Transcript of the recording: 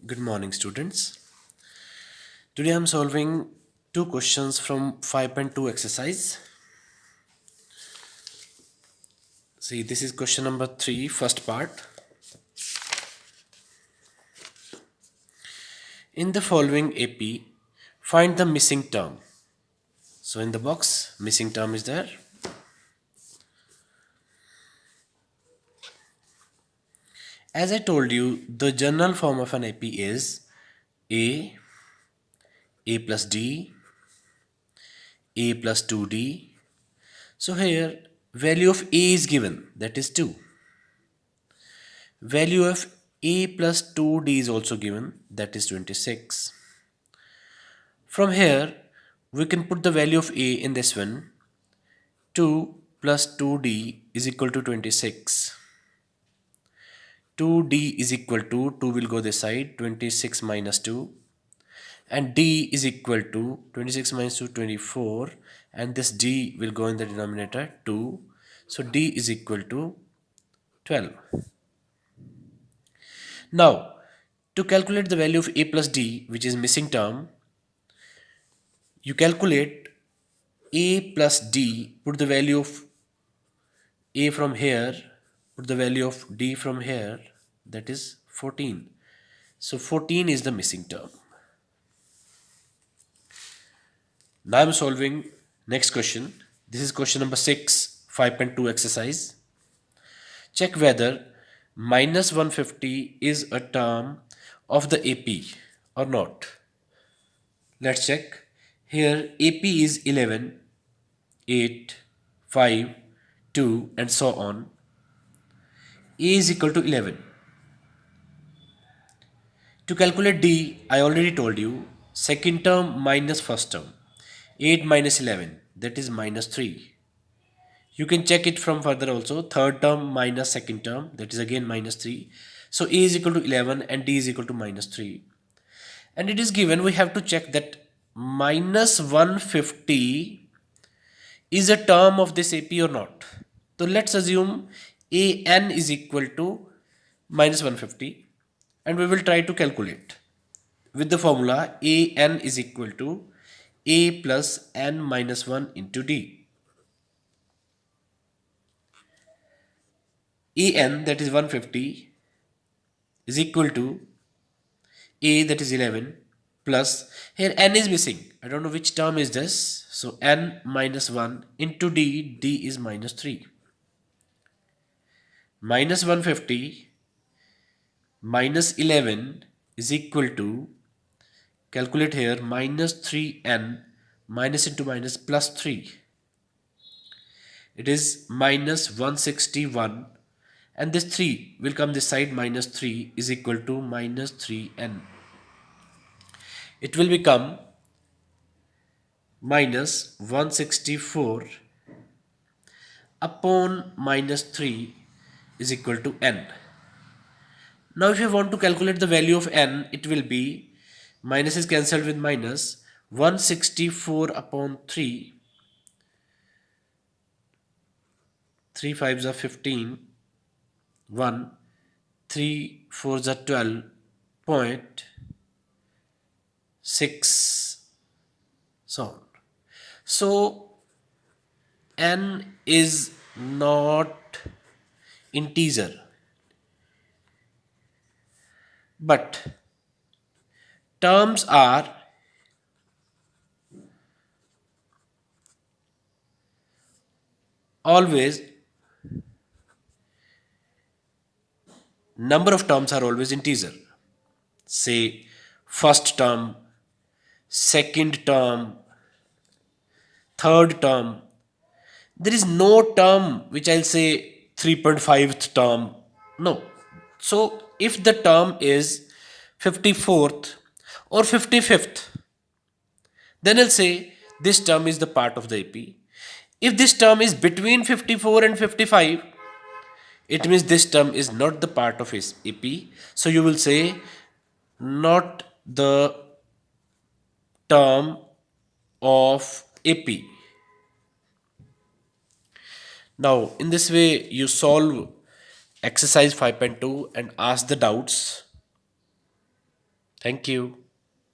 Good morning, students. Today I'm solving two questions from 5.2 exercise. See, this is question number 3, first part. In the following AP, find the missing term. So in the box, missing term is there. As I told you, the general form of an AP is A, A plus D, A plus 2D. So here, value of A is given, that is 2. Value of A plus 2D is also given, that is 26. From here, we can put the value of A in this one. 2 plus 2D is equal to 26. 2D is equal to, 2 will go this side, 26 minus 2. And D is equal to 26 minus 2, 24. And this D will go in the denominator, 2. So D is equal to 12. Now, to calculate the value of A plus D, which is missing term, you calculate A plus D, put the value of A from here, put the value of D from here, that is 14. So 14 is the missing term. Now I'm solving next question. This is question number 6, 5.2 exercise. Check whether minus 150 is a term of the AP or not. Let's check. Here AP is 11, 8, 5, 2 and so on. A is equal to 11. To calculate D, I already told you, second term minus first term. 8 minus 11, that is minus 3. You can check it from further also. Third term minus second term, that is again minus 3. So A is equal to 11 and D is equal to minus 3. And it is given, we have to check that minus 150 is a term of this AP or not. So let's assume AN is equal to minus 150 and we will try to calculate with the formula AN is equal to A plus N minus 1 into D. AN, that is 150, is equal to A, that is 11, plus here N is missing. I don't know which term is this. So N minus 1 into D, D is minus 3. Minus 150 minus 11 is equal to, calculate here, minus 3N minus into minus plus 3. It is minus 161 and this 3 will come this side, minus 3 is equal to minus 3N. It will become minus 164 upon minus 3 is equal to N. Now if you want to calculate the value of N, it will be, minus is cancelled with minus, 164 upon 3, 3 5s are 15, 1, 3 4s are 12.6, so on. So N is not integer, but terms are always, number of terms are always integer. Say first term, second term, third term. There is no term which I'll say 3.5th term. No. So if the term is 54th or 55th, then I'll say this term is the part of the AP. If this term is between 54 and 55, it means this term is not the part of his AP. So you will say not the term of AP. Now, in this way, you solve exercise 5.2 and ask the doubts. Thank you.